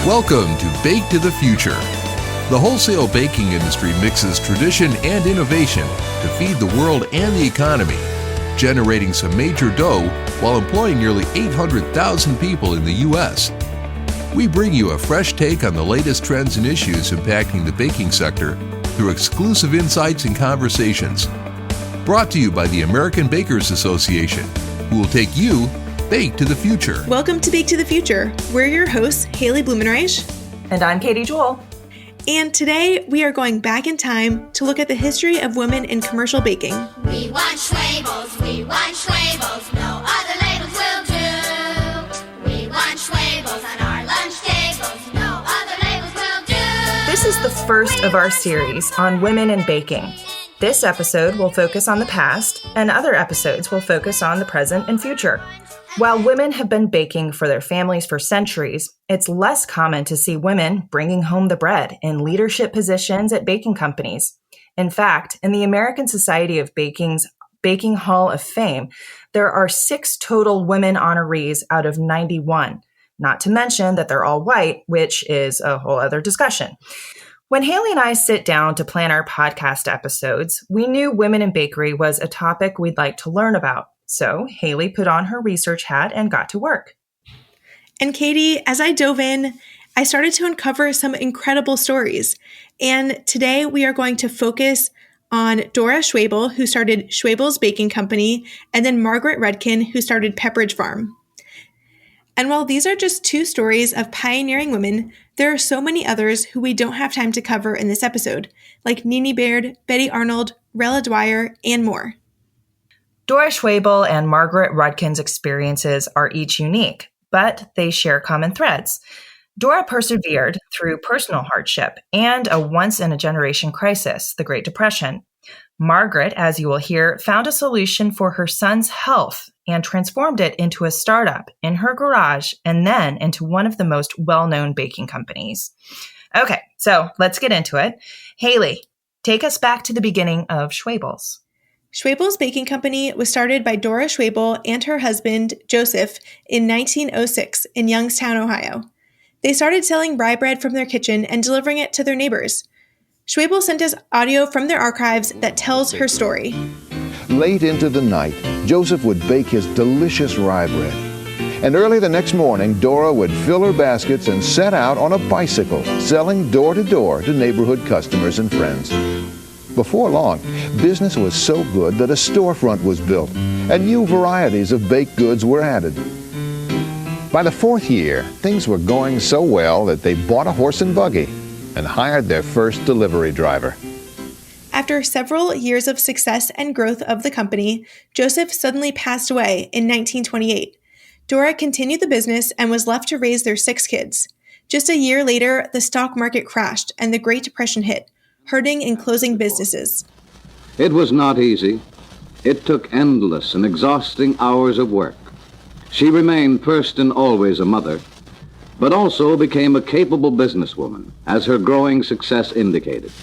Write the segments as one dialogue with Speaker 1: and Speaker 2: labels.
Speaker 1: Welcome to Bake to the Future. The wholesale baking industry mixes tradition and innovation to feed the world and the economy, generating some major dough while employing nearly 800,000 people in the U.S. We bring you a fresh take on the latest trends and issues impacting the baking sector through exclusive insights and conversations. Brought to you by the American Bakers Association, who will take you Bake to the Future.
Speaker 2: Welcome to Bake to the Future. We're your hosts, Haley Blumenreich.
Speaker 3: And I'm Katie Jewell.
Speaker 2: And today we are going back in time to look at the history of women in commercial baking.
Speaker 4: We want Schwebels, no other labels will do. We want Schwebels on our lunch tables, no other labels will do.
Speaker 3: This is the first of our series on women in baking. This episode will focus on the past, and other episodes will focus on the present and future. While women have been baking for their families for centuries, it's less common to see women bringing home the bread in leadership positions at baking companies. In fact, in the American Society of Baking's Baking Hall of Fame, there are 6 total women honorees out of 91, not to mention that they're all white, which is a whole other discussion. When Haley and I sit down to plan our podcast episodes, we knew women in bakery was a topic we'd like to learn about. So Haley put on her research hat and got to work.
Speaker 2: And Katie, as I dove in, I started to uncover some incredible stories. And today we are going to focus on Dora Schwebel, who started Schwebel's Baking Company, and then Margaret Rudkin, who started Pepperidge Farm. And while these are just 2 stories of pioneering women, there are so many others who we don't have time to cover in this episode, like Nene Baird, Betty Arnold, Rella Dwyer, and more.
Speaker 3: Dora Schwebel and Margaret Rudkin's experiences are each unique, but they share common threads. Dora persevered through personal hardship and a once-in-a-generation crisis, the Great Depression. Margaret, as you will hear, found a solution for her son's health and transformed it into a startup in her garage and then into one of the most well-known baking companies. Okay, so let's get into it. Haley, take us back to the beginning of Schwebel's.
Speaker 2: Schwebel's Baking Company was started by Dora Schwebel and her husband, Joseph, in 1906 in Youngstown, Ohio. They started selling rye bread from their kitchen and delivering it to their neighbors. Schwebel sent us audio from their archives that tells her story.
Speaker 5: Late into the night, Joseph would bake his delicious rye bread. And early the next morning, Dora would fill her baskets and set out on a bicycle, selling door to door to neighborhood customers and friends. Before long, business was so good that a storefront was built, and new varieties of baked goods were added. By the 4th year, things were going so well that they bought a horse and buggy and hired their first delivery driver.
Speaker 2: After several years of success and growth of the company, Joseph suddenly passed away in 1928. Dora continued the business and was left to raise their 6 kids. Just a year later, the stock market crashed and the Great Depression hit, hurting and closing businesses.
Speaker 6: It was not easy. It took endless and exhausting hours of work. She remained first and always a mother, but also became a capable businesswoman, as her growing success indicated.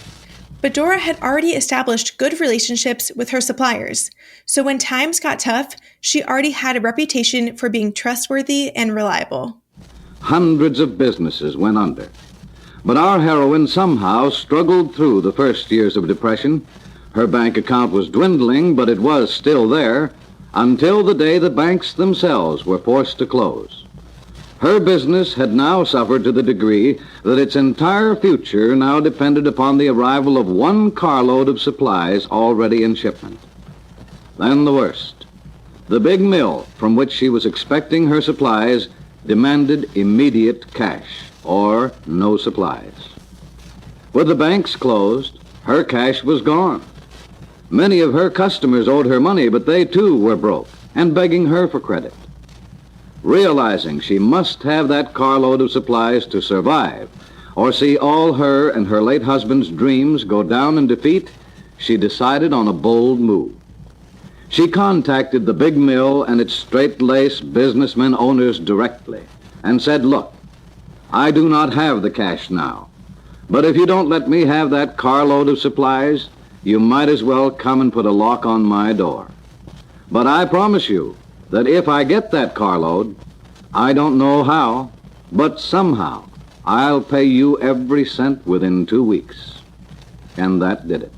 Speaker 2: But Dora had already established good relationships with her suppliers, so when times got tough, she already had a reputation for being trustworthy and reliable.
Speaker 6: Hundreds of businesses went under. But our heroine somehow struggled through the first years of depression. Her bank account was dwindling, but it was still there, until the day the banks themselves were forced to close. Her business had now suffered to the degree that its entire future now depended upon the arrival of 1 carload of supplies already in shipment. Then the worst. The big mill from which she was expecting her supplies demanded immediate cash, or no supplies. With the banks closed, her cash was gone. Many of her customers owed her money, but they too were broke and begging her for credit. Realizing she must have that carload of supplies to survive, or see all her and her late husband's dreams go down in defeat, she decided on a bold move. She contacted the big mill and its straight-laced businessmen owners directly and said, "Look, I do not have the cash now, but if you don't let me have that carload of supplies, you might as well come and put a lock on my door. But I promise you that if I get that carload, I don't know how, but somehow I'll pay you every cent within 2 weeks. And that did it.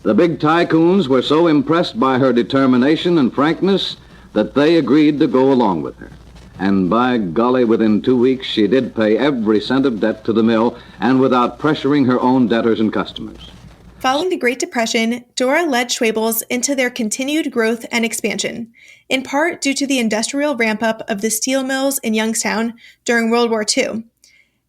Speaker 6: The big tycoons were so impressed by her determination and frankness that they agreed to go along with her. And by golly, within 2 weeks, she did pay every cent of debt to the mill, and without pressuring her own debtors and customers.
Speaker 2: Following the Great Depression, Dora led Schwebel's into their continued growth and expansion, in part due to the industrial ramp-up of the steel mills in Youngstown during World War II.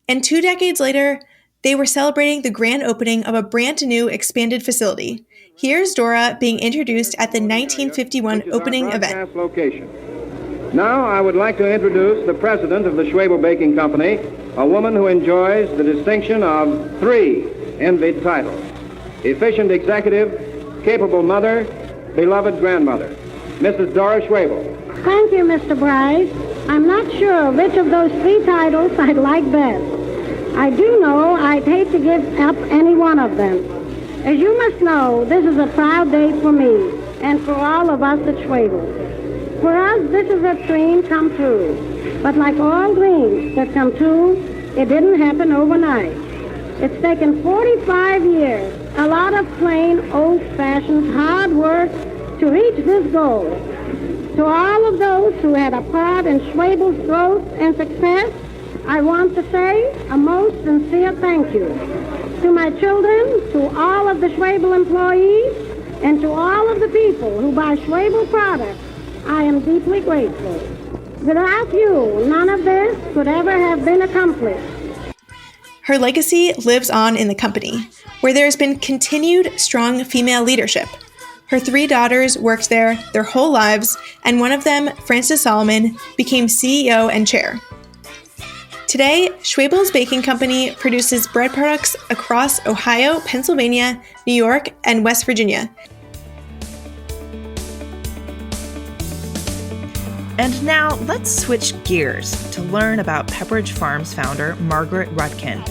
Speaker 2: And 2 decades later, they were celebrating the grand opening of a brand new expanded facility. Here's Dora being introduced at the 1951 opening event.
Speaker 7: Location. Now I would like to introduce the president of the Schwebel Baking Company, a woman who enjoys the distinction of 3 envied titles: efficient executive, capable mother, beloved grandmother, Mrs. Dora Schwebel.
Speaker 8: Thank you, Mr. Bryce. I'm not sure which of those 3 titles I'd like best. I do know I'd hate to give up any one of them. As you must know, this is a proud day for me and for all of us at Schwebel. For us, this is a dream come true. But like all dreams that come true, it didn't happen overnight. It's taken 45 years, a lot of plain, old-fashioned hard work to reach this goal. To all of those who had a part in Schwebel's growth and success, I want to say a most sincere thank you. To my children, to all of the Schwebel employees, and to all of the people who buy Schwebel products, I am deeply grateful. Without you, none of this could ever have been accomplished.
Speaker 2: Her legacy lives on in the company, where there has been continued strong female leadership. Her 3 daughters worked there their whole lives, and one of them, Frances Solomon, became CEO and chair. Today, Schwebel's Baking Company produces bread products across Ohio, Pennsylvania, New York, and West Virginia.
Speaker 3: And now let's switch gears to learn about Pepperidge Farm's founder, Margaret Rudkin.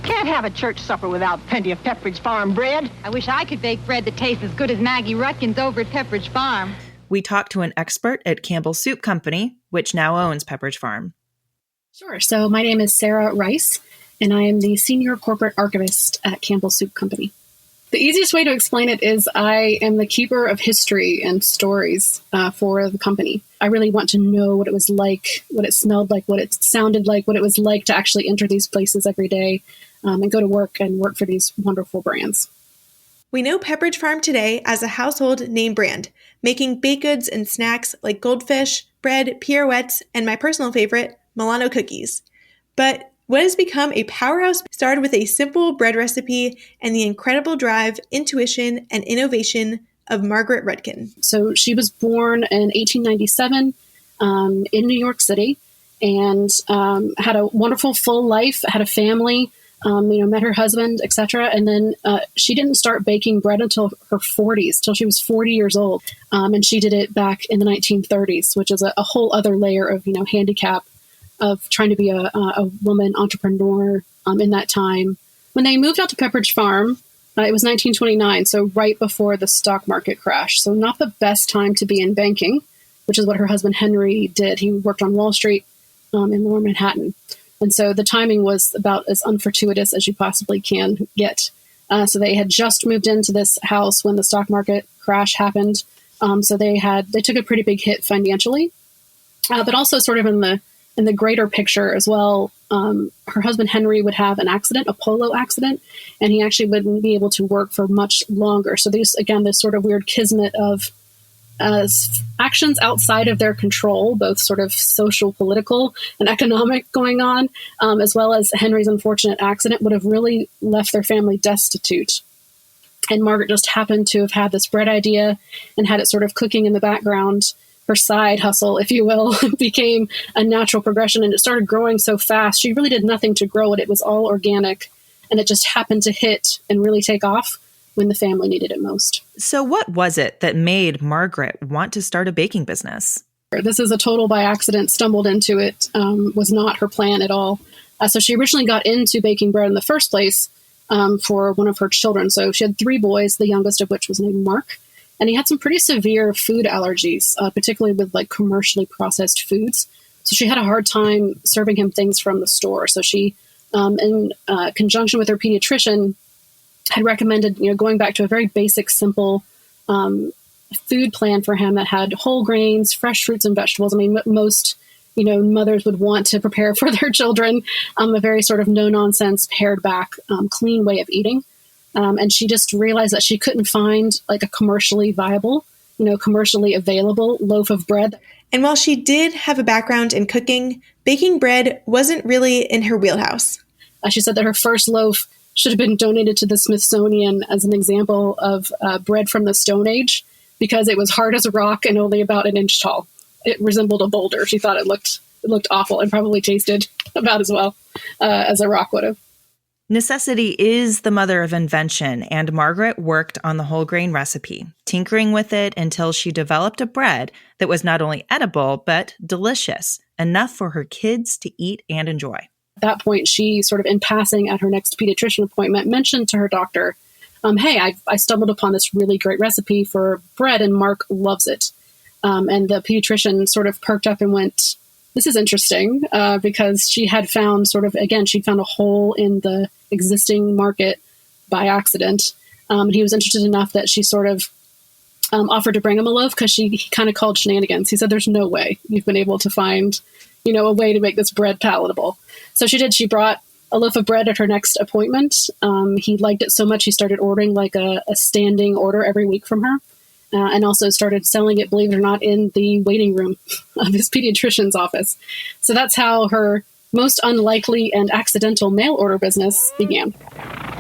Speaker 9: Can't have a church supper without plenty of Pepperidge Farm bread.
Speaker 10: I wish I could bake bread that tastes as good as Maggie Rudkin's over at Pepperidge Farm.
Speaker 3: We talked to an expert at Campbell Soup Company, which now owns Pepperidge Farm.
Speaker 11: Sure. So my name is Sarah Rice, and I am the Senior Corporate Archivist at Campbell Soup Company. The easiest way to explain it is I am the keeper of history and stories for the company. I really want to know what it was like, what it smelled like, what it sounded like, what it was like to actually enter these places every day and go to work and work for these wonderful brands.
Speaker 2: We know Pepperidge Farm today as a household name brand, making baked goods and snacks like goldfish, bread, pirouettes, and my personal favorite, Milano cookies. But what has become a powerhouse started with a simple bread recipe and the incredible drive, intuition, and innovation of Margaret Rudkin.
Speaker 11: So she was born in 1897 in New York City and had a wonderful full life, had a family, met her husband, etc. And then she didn't start baking bread until her 40s, till she was 40 years old. And she did it back in the 1930s, which is a whole other layer of, handicap of trying to be a woman entrepreneur in that time. When they moved out to Pepperidge Farm, it was 1929, so right before the stock market crash. So not the best time to be in banking, which is what her husband Henry did. He worked on Wall Street in Lower Manhattan. And so the timing was about as unfortuitous as you possibly can get. So they had just moved into this house when the stock market crash happened. So they took a pretty big hit financially, but also sort of in the greater picture as well. Her husband Henry would have an accident, a polo accident, and he actually wouldn't be able to work for much longer. So this sort of weird kismet of actions outside of their control, both sort of social, political, and economic going on, as well as Henry's unfortunate accident would have really left their family destitute. And Margaret just happened to have had this bread idea and had it sort of cooking in the background. Her side hustle, if you will, became a natural progression, and it started growing so fast. She really did nothing to grow it. It was all organic, and it just happened to hit and really take off when the family needed it most.
Speaker 3: So what was it that made Margaret want to start a baking business?
Speaker 11: This is a total by accident, stumbled into it, was not her plan at all. So she originally got into baking bread in the first place for one of her children. So she had 3 boys, the youngest of which was named Mark. And he had some pretty severe food allergies, particularly with commercially processed foods. So she had a hard time serving him things from the store. So she in conjunction with her pediatrician, had recommended, going back to a very basic, simple food plan for him that had whole grains, fresh fruits and vegetables. I mean, most, mothers would want to prepare for their children a very sort of no-nonsense, pared-back, clean way of eating. And she just realized that she couldn't find like a commercially viable, commercially available loaf of bread.
Speaker 2: And while she did have a background in cooking, baking bread wasn't really in her wheelhouse.
Speaker 11: She said that her first loaf should have been donated to the Smithsonian as an example of bread from the Stone Age, because it was hard as a rock and only about an inch tall. It resembled a boulder. She thought it looked awful and probably tasted about as well as a rock would have.
Speaker 3: Necessity is the mother of invention, and Margaret worked on the whole grain recipe, tinkering with it until she developed a bread that was not only edible, but delicious, enough for her kids to eat and enjoy.
Speaker 11: At that point, she sort of in passing at her next pediatrician appointment mentioned to her doctor, hey, I stumbled upon this really great recipe for bread and Mark loves it. And the pediatrician sort of perked up and went, this is interesting, because she had found she'd found a hole in the existing market by accident. He was interested enough that she sort of offered to bring him a loaf because he kind of called shenanigans. He said, there's no way you've been able to find, a way to make this bread palatable. So she did. She brought a loaf of bread at her next appointment. He liked it so much he started ordering like a standing order every week from her. And also started selling it, believe it or not, in the waiting room of his pediatrician's office. So that's how her most unlikely and accidental mail order business began.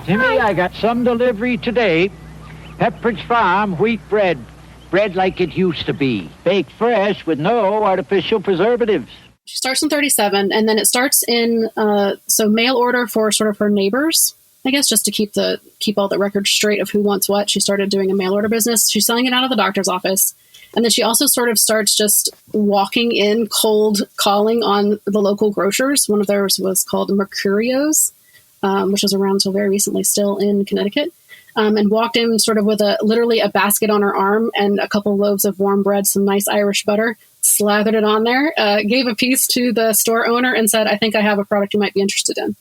Speaker 12: Timmy, I got some delivery today. Pepperidge Farm wheat bread. Bread like it used to be. Baked fresh with no artificial preservatives.
Speaker 11: She starts in 37, and then it starts in, mail order for sort of her neighbors. I guess just to keep all the records straight of who wants what, she started doing a mail order business. She's selling it out of the doctor's office. And then she also sort of starts just walking in, cold calling on the local grocers. One of theirs was called Mercurio's, which was around until very recently, still in Connecticut. And walked in sort of with literally a basket on her arm and a couple loaves of warm bread, some nice Irish butter, slathered it on there, gave a piece to the store owner and said, I think I have a product you might be interested in.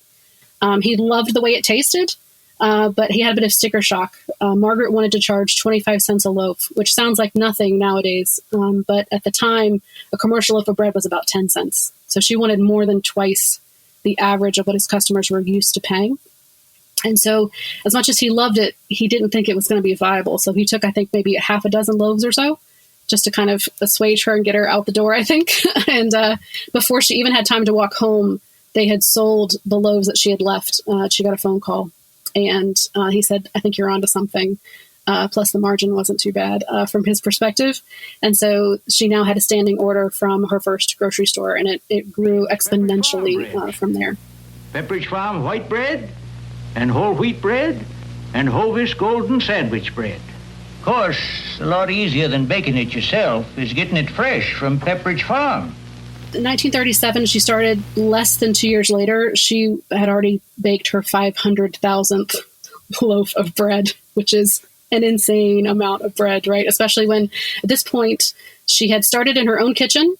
Speaker 11: He loved the way it tasted, but he had a bit of sticker shock. Margaret wanted to charge 25 cents a loaf, which sounds like nothing nowadays. But at the time, a commercial loaf of bread was about 10 cents. So she wanted more than twice the average of what his customers were used to paying. And so as much as he loved it, he didn't think it was going to be viable. So he took, I think, maybe a half a dozen loaves or so just to kind of assuage her and get her out the door, I think. And before she even had time to walk home, they had sold the loaves that she had left. She got a phone call, and he said, I think you're onto something. Plus the margin wasn't too bad from his perspective. And so she now had a standing order from her first grocery store, and it grew exponentially from there.
Speaker 12: Pepperidge Farm white bread, and whole wheat bread, and Hovis golden sandwich bread. Of course, a lot easier than baking it yourself is getting it fresh from Pepperidge Farm.
Speaker 11: In 1937, she started. Less than 2 years later, she had already baked her 500,000th loaf of bread, which is an insane amount of bread, right? Especially when, at this point, she had started in her own kitchen.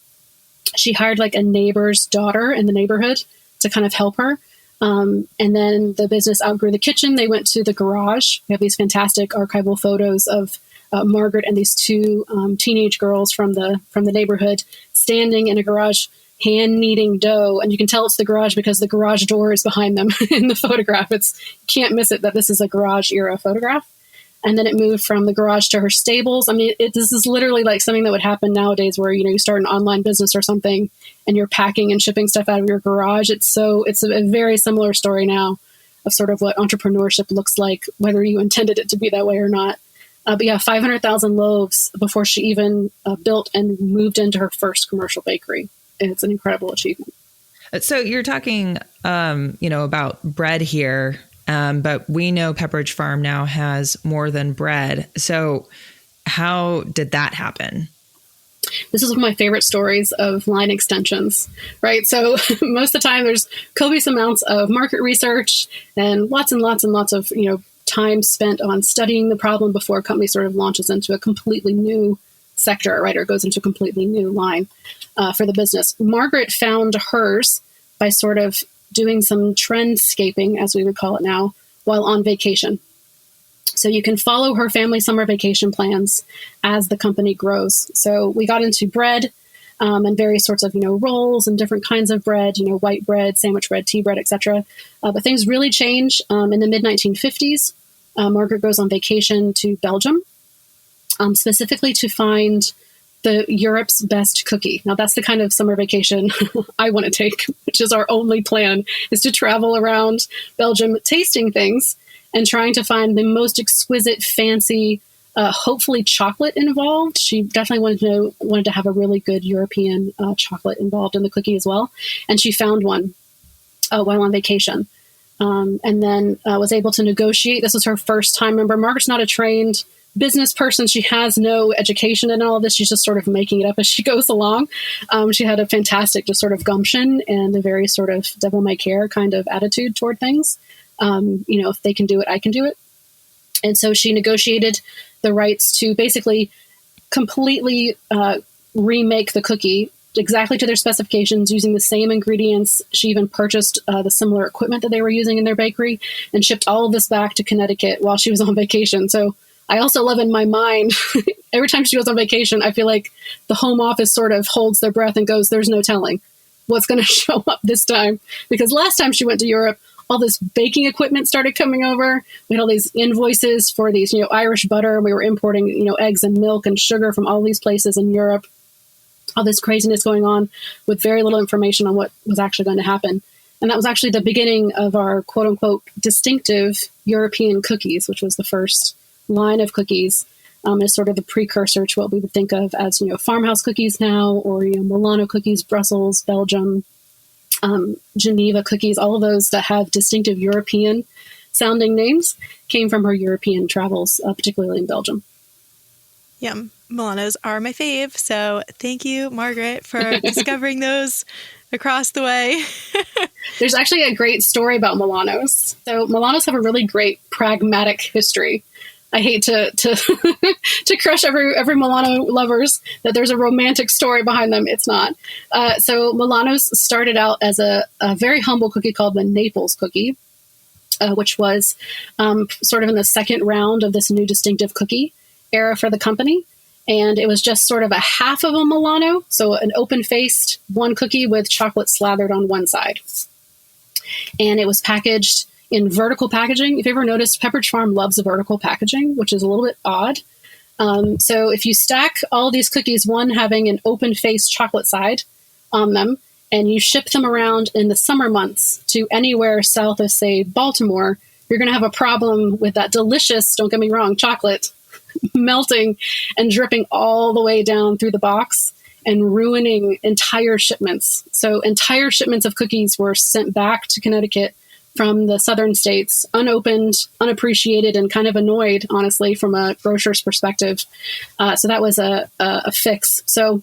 Speaker 11: She hired like a neighbor's daughter in the neighborhood to kind of help her. And then the business outgrew the kitchen. They went to the garage. We have these fantastic archival photos of Margaret and these two teenage girls from the neighborhood standing in a garage hand kneading dough. And you can tell it's the garage because the garage door is behind them in the photograph. You can't miss it that this is a garage era photograph. And then it moved from the garage to her stables. I mean, this is literally like something that would happen nowadays where, you start an online business or something and you're packing and shipping stuff out of your garage. It's a very similar story now of sort of what entrepreneurship looks like, whether you intended it to be that way or not. But yeah, 500,000 loaves before she even built and moved into her first commercial bakery. It's an incredible achievement.
Speaker 13: So you're talking, about bread here. But we know Pepperidge Farm now has more than bread. So how did that happen?
Speaker 11: This is one of my favorite stories of line extensions, right? So most of the time there's copious amounts of market research and lots of, time spent on studying the problem before a company sort of launches into a completely new sector, right? Or goes into a completely new line for the business. Margaret found hers by sort of doing some trendscaping, as we would call it now, while on vacation. So you can follow her family summer vacation plans as the company grows. So we got into bread and various sorts of, rolls and different kinds of bread, white bread, sandwich bread, tea bread, etc. But things really change in the mid-1950s. Margaret goes on vacation to Belgium, specifically to find the Europe's best cookie. Now, that's the kind of summer vacation I want to take, which is our only plan, is to travel around Belgium tasting things and trying to find the most exquisite, fancy, hopefully chocolate involved. She definitely wanted to have a really good European chocolate involved in the cookie as well. And she found one while on vacation. And then was able to negotiate. This was her first time. Remember, Margaret's not a trained business person. She has no education in all of this. She's just sort of making it up as she goes along. She had a fantastic just sort of gumption and a very sort of devil may care kind of attitude toward things. If they can do it, I can do it. And so she negotiated the rights to basically completely remake the cookie exactly to their specifications using the same ingredients. She even purchased the similar equipment that they were using in their bakery and shipped all of this back to Connecticut while she was on vacation. So I also love in my mind, every time she goes on vacation, I feel like the home office sort of holds their breath and goes, there's no telling what's going to show up this time. Because last time she went to Europe, all this baking equipment started coming over. We had all these invoices for these, Irish butter. We were importing, eggs and milk and sugar from all these places in Europe. All this craziness going on with very little information on what was actually going to happen. And that was actually the beginning of our quote unquote distinctive European cookies, which was the first line of cookies, is sort of the precursor to what we would think of as, farmhouse cookies now, or, Milano cookies, Brussels, Belgium, Geneva cookies, all of those that have distinctive European sounding names came from her European travels, particularly in Belgium.
Speaker 2: Yum. Milanos are my fave. So thank you, Margaret, for discovering those across the way.
Speaker 11: There's actually a great story about Milanos. So Milanos have a really great pragmatic history. I hate to to crush every Milano lovers that there's a romantic story behind them. It's not. So Milanos started out as a very humble cookie called the Naples cookie, which was sort of in the second round of this new distinctive cookie era for the company. And it was just sort of a half of a Milano, so an open-faced one cookie with chocolate slathered on one side. And it was packaged in vertical packaging. If you ever noticed, Pepperidge Farm loves vertical packaging, which is a little bit odd. So if you stack all these cookies, one having an open-faced chocolate side on them, and you ship them around in the summer months to anywhere south of, say, Baltimore, you're going to have a problem with that delicious, don't get me wrong, chocolate melting and dripping all the way down through the box and ruining entire shipments. So entire shipments of cookies were sent back to Connecticut from the southern states, unopened, unappreciated, and kind of annoyed, honestly, from a grocer's perspective. So that was a fix. So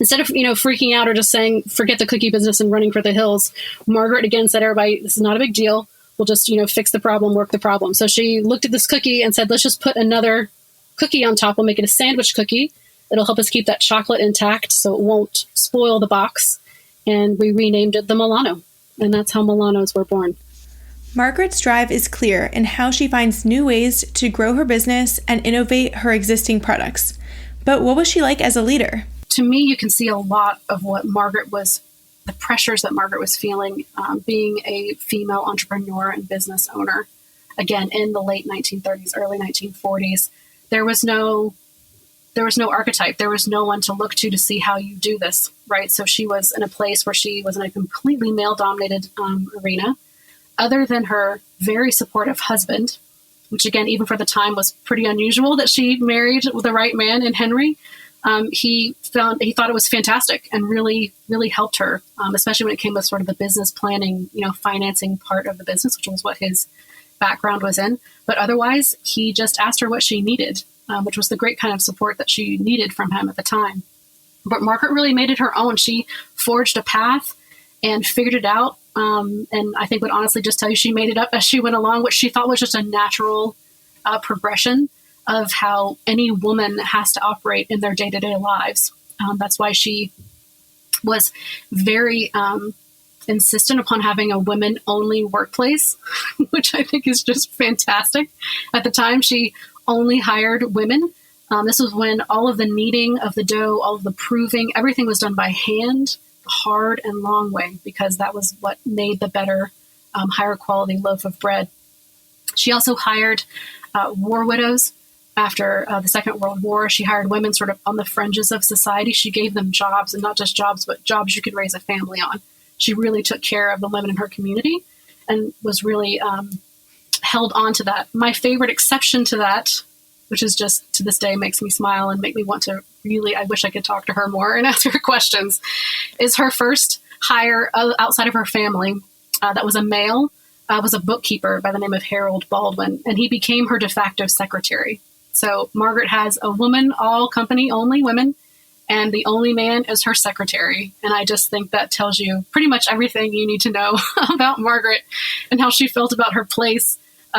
Speaker 11: instead of, freaking out or just saying, forget the cookie business and running for the hills, Margaret again said, everybody, this is not a big deal. We'll just, fix the problem, work the problem. So she looked at this cookie and said, let's just put another cookie on top. We'll make it a sandwich cookie. It'll help us keep that chocolate intact so it won't spoil the box. And we renamed it the Milano. And that's how Milanos were born.
Speaker 2: Margaret's drive is clear in how she finds new ways to grow her business and innovate her existing products. But what was she like as a leader?
Speaker 11: To me, you can see a lot of what the pressures that Margaret was feeling, being a female entrepreneur and business owner. Again, in the late 1930s, early 1940s, there was no archetype. There was no one to look to see how you do this, right? So she was in a place where she was in a completely male-dominated arena, other than her very supportive husband, which again, even for the time, was pretty unusual that she married the right man in Henry. He thought it was fantastic and really, really helped her, especially when it came to sort of the business planning, financing part of the business, which was what his background was in. But otherwise, he just asked her what she needed, which was the great kind of support that she needed from him at the time. But Margaret really made it her own. She forged a path and figured it out. And I think would honestly just tell you she made it up as she went along, which she thought was just a natural progression of how any woman has to operate in their day-to-day lives. That's why she was very insistent upon having a women-only workplace, which I think is just fantastic. At the time, she only hired women. This was when all of the kneading of the dough, all of the proving, everything was done by hand, the hard and long way, because that was what made the better, higher quality loaf of bread. She also hired war widows. After the Second World War, she hired women sort of on the fringes of society. She gave them jobs, and not just jobs, but jobs you could raise a family on. She really took care of the women in her community and was really held on to that. My favorite exception to that, which is just to this day makes me smile and make me want to really, I wish I could talk to her more and ask her questions, is her first hire outside of her family that was a male, was a bookkeeper by the name of Harold Baldwin, and he became her de facto secretary. So Margaret has a woman, all company, only women, and the only man is her secretary. And I just think that tells you pretty much everything you need to know about Margaret and how she felt about her place.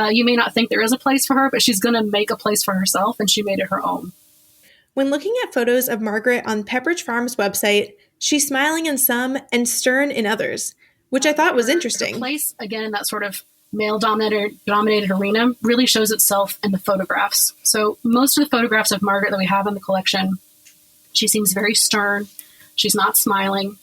Speaker 11: You may not think there is a place for her, but she's going to make a place for herself, and she made it her own.
Speaker 2: When looking at photos of Margaret on Pepperidge Farm's website, she's smiling in some and stern in others, which I thought was interesting.
Speaker 11: Her place, again, in that sort of male-dominated arena, really shows itself in the photographs. So most of the photographs of Margaret that we have in the collection, she seems very stern. She's not smiling.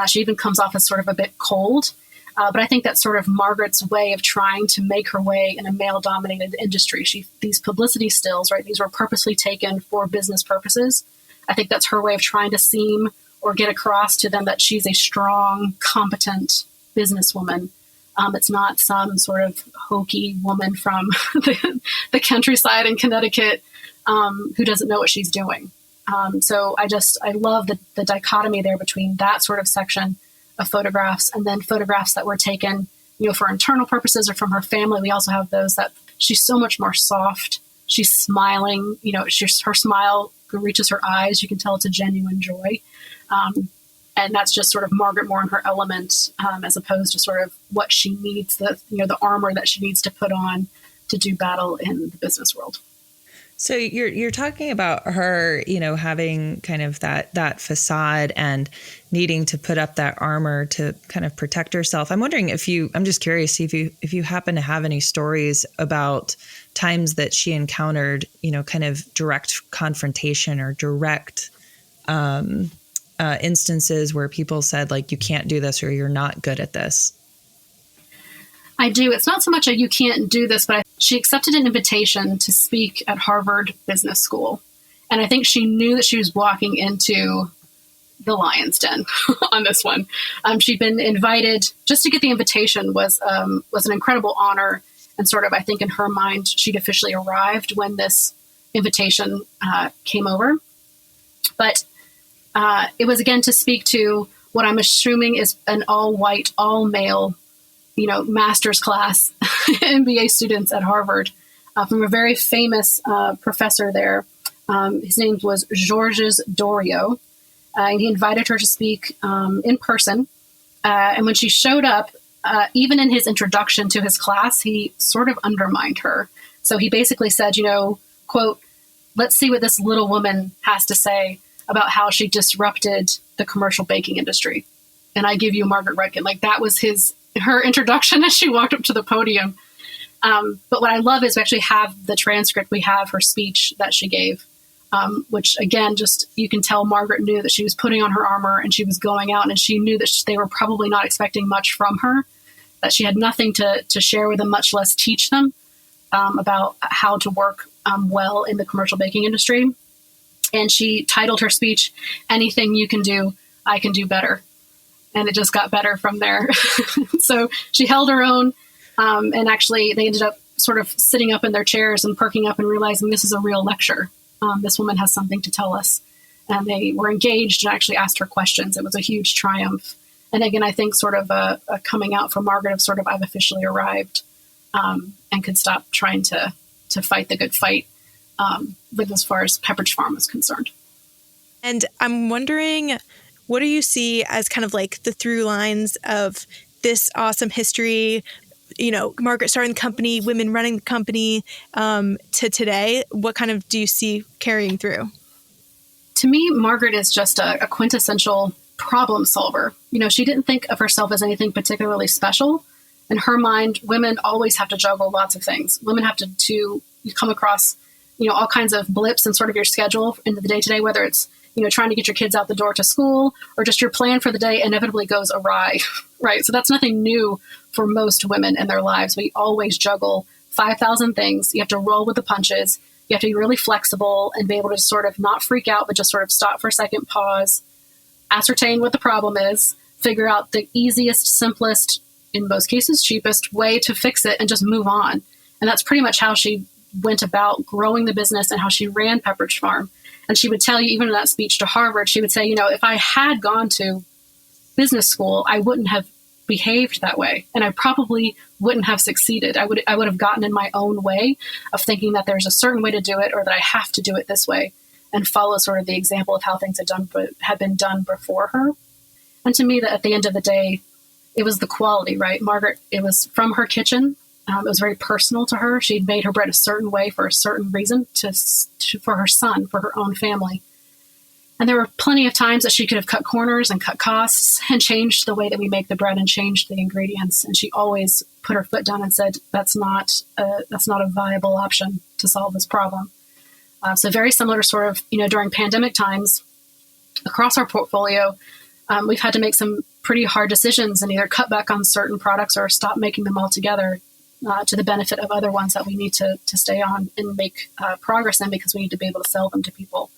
Speaker 11: She even comes off as sort of a bit cold. But I think that's sort of Margaret's way of trying to make her way in a male-dominated industry. These publicity stills, right? These were purposely taken for business purposes. I think that's her way of trying to seem or get across to them that she's a strong, competent businesswoman. It's not some sort of hokey woman from the countryside in Connecticut who doesn't know what she's doing. So I love the dichotomy there between that sort of section of photographs and then photographs that were taken, for internal purposes or from her family. We also have those that she's so much more soft. She's smiling, her smile reaches her eyes. You can tell it's a genuine joy. And that's just sort of Margaret more in her element, as opposed to sort of what she needs, the armor that she needs to put on to do battle in the business world.
Speaker 13: So you're talking about her, having kind of that facade and needing to put up that armor to kind of protect herself. I'm wondering I'm just curious if you happen to have any stories about times that she encountered, kind of direct confrontation or direct instances where people said, like, you can't do this or you're not good at this.
Speaker 11: I do. It's not so much a you can't do this, but she accepted an invitation to speak at Harvard Business School. And I think she knew that she was walking into the lion's den on this one. She'd been invited. Just to get the invitation was an incredible honor. And sort of, I think in her mind, she'd officially arrived when this invitation came over. But it was, again, to speak to what I'm assuming is an all-white, all-male master's class MBA students at Harvard from a very famous professor there. His name was Georges Doriot. And he invited her to speak in person. And when she showed up, even in his introduction to his class, he sort of undermined her. So he basically said, quote, "Let's see what this little woman has to say about how she disrupted the commercial baking industry. And I give you Margaret Rudkin." Like, that was her introduction as she walked up to the podium. But what I love is we actually have the transcript. We have her speech that she gave, which, again, just you can tell Margaret knew that she was putting on her armor and she was going out, and she knew that they were probably not expecting much from her, that she had nothing to share with them, much less teach them about how to work well in the commercial baking industry. And she titled her speech, "Anything You Can Do, I Can Do Better." And it just got better from there. So she held her own. And actually, they ended up sort of sitting up in their chairs and perking up and realizing this is a real lecture. This woman has something to tell us. And they were engaged and actually asked her questions. It was a huge triumph. And again, I think sort of a coming out for Margaret of sort of, I've officially arrived, and could stop trying to fight the good fight with as far as Pepperidge Farm is concerned.
Speaker 2: And I'm wondering, what do you see as kind of like the through lines of this awesome history, Margaret starting the company, women running the company, to today? What kind of do you see carrying through?
Speaker 11: To me, Margaret is just a quintessential problem solver. She didn't think of herself as anything particularly special. In her mind, women always have to juggle lots of things. Women have to come across, all kinds of blips in sort of your schedule in the day-to-day, whether it's, trying to get your kids out the door to school or just your plan for the day inevitably goes awry, right? So that's nothing new for most women in their lives. We always juggle 5,000 things. You have to roll with the punches. You have to be really flexible and be able to sort of not freak out, but just sort of stop for a second, pause, ascertain what the problem is, figure out the easiest, simplest, in most cases, cheapest way to fix it and just move on. And that's pretty much how she went about growing the business and how she ran Pepperidge Farm. And she would tell you, even in that speech to Harvard, she would say, if I had gone to business school, I wouldn't have behaved that way. And I probably wouldn't have succeeded. I would have gotten in my own way of thinking that there's a certain way to do it or that I have to do it this way and follow sort of the example of how things had been done before her. And to me, that at the end of the day, it was the quality, right? Margaret, it was from her kitchen. It was very personal to her. She'd made her bread a certain way for a certain reason for her son, for her own family. And there were plenty of times that she could have cut corners and cut costs and changed the way that we make the bread and changed the ingredients. And she always put her foot down and said, that's not a viable option to solve this problem. So very similar to sort of, during pandemic times across our portfolio, we've had to make some pretty hard decisions and either cut back on certain products or stop making them altogether to the benefit of other ones that we need to stay on and make progress in because we need to be able to sell them to people.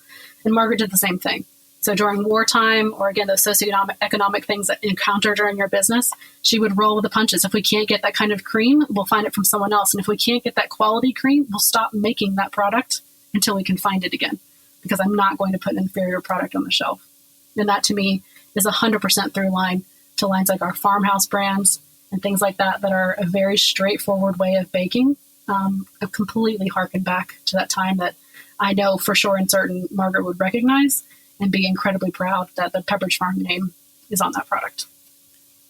Speaker 11: And Margaret did the same thing. So during wartime or, again, those socioeconomic things that you encounter during your business, she would roll with the punches. If we can't get that kind of cream, we'll find it from someone else. And if we can't get that quality cream, we'll stop making that product until we can find it again because I'm not going to put an inferior product on the shelf. And that, to me, is 100% through line to lines like our farmhouse brands and things like that are a very straightforward way of baking. I've completely harkened back to that time that I know for sure and certain Margaret would recognize and be incredibly proud that the Pepperidge Farm name is on that product.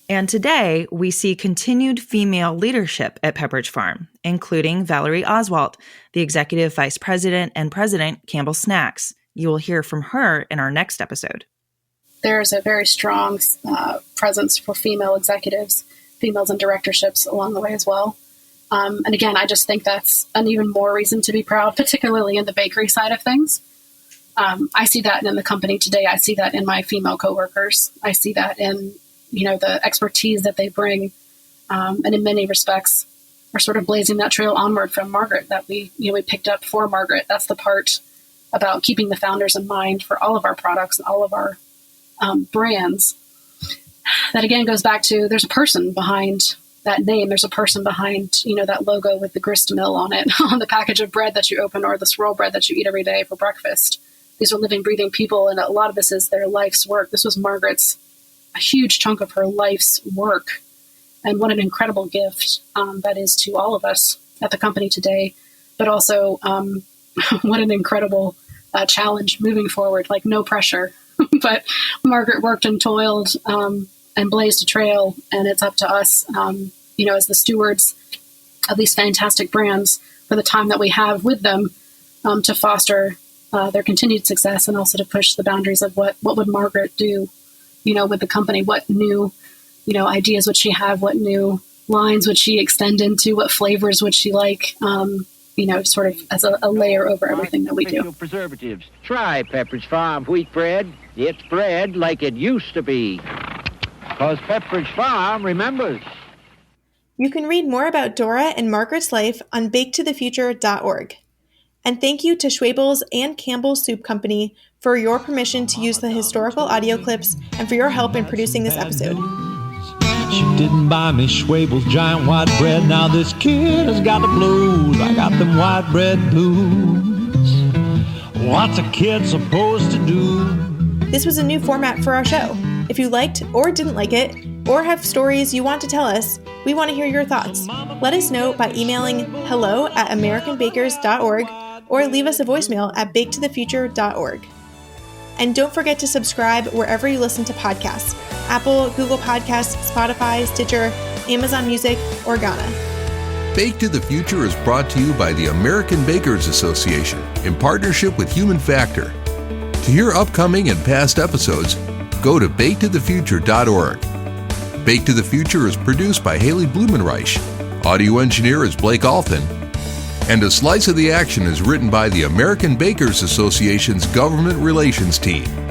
Speaker 3: And today, we see continued female leadership at Pepperidge Farm, including Valerie Oswalt, the Executive Vice President and President, Campbell Snacks. You will hear from her in our next episode.
Speaker 11: There's a very strong presence for female executives, females in directorships along the way as well. And again, I just think that's an even more reason to be proud, particularly in the bakery side of things. I see that in the company today. I see that in my female coworkers. I see that in, the expertise that they bring. And in many respects, are sort of blazing that trail onward from Margaret that we picked up for Margaret. That's the part about keeping the founders in mind for all of our products and all of our brands. That again goes back to there's a person behind that name. There's a person behind, that logo with the grist mill on it, on the package of bread that you open or the swirl bread that you eat every day for breakfast. These are living, breathing people, and a lot of this is their life's work. This was Margaret's, a huge chunk of her life's work. And what an incredible gift that is to all of us at the company today, but also what an incredible challenge moving forward, like no pressure. But Margaret worked and toiled and blazed a trail, and it's up to us, as the stewards of these fantastic brands for the time that we have with them to foster their continued success and also to push the boundaries of what would Margaret do, with the company, what new, ideas would she have, what new lines would she extend into, what flavors would she like, sort of as a layer over everything that we do.
Speaker 12: Preservatives. Try Pepperidge Farm wheat bread. It's bread like it used to be. Because Pepperidge Farm remembers.
Speaker 2: You can read more about Dora and Margaret's life on baketothefuture.org. And thank you to Schwebel's and Campbell Soup Company for your permission to use the historical audio clips and for your help in producing this episode.
Speaker 14: She didn't buy me Schwebel's giant white bread. Now this kid has got the blues. I got them white bread blues. What's a kid supposed to do?
Speaker 2: This was a new format for our show. If you liked or didn't like it, or have stories you want to tell us, we want to hear your thoughts. Let us know by emailing hello@americanbakers.org or leave us a voicemail at baketothefuture.org. And don't forget to subscribe wherever you listen to podcasts: Apple, Google Podcasts, Spotify, Stitcher, Amazon Music, or Ghana.
Speaker 1: Bake to the Future is brought to you by the American Bakers Association in partnership with Human Factor. To hear upcoming and past episodes, go to baketothefuture.org. Bake to the Future is produced by Haley Blumenreich. Audio engineer is Blake Alton. And A Slice of the Action is written by the American Bakers Association's Government Relations team.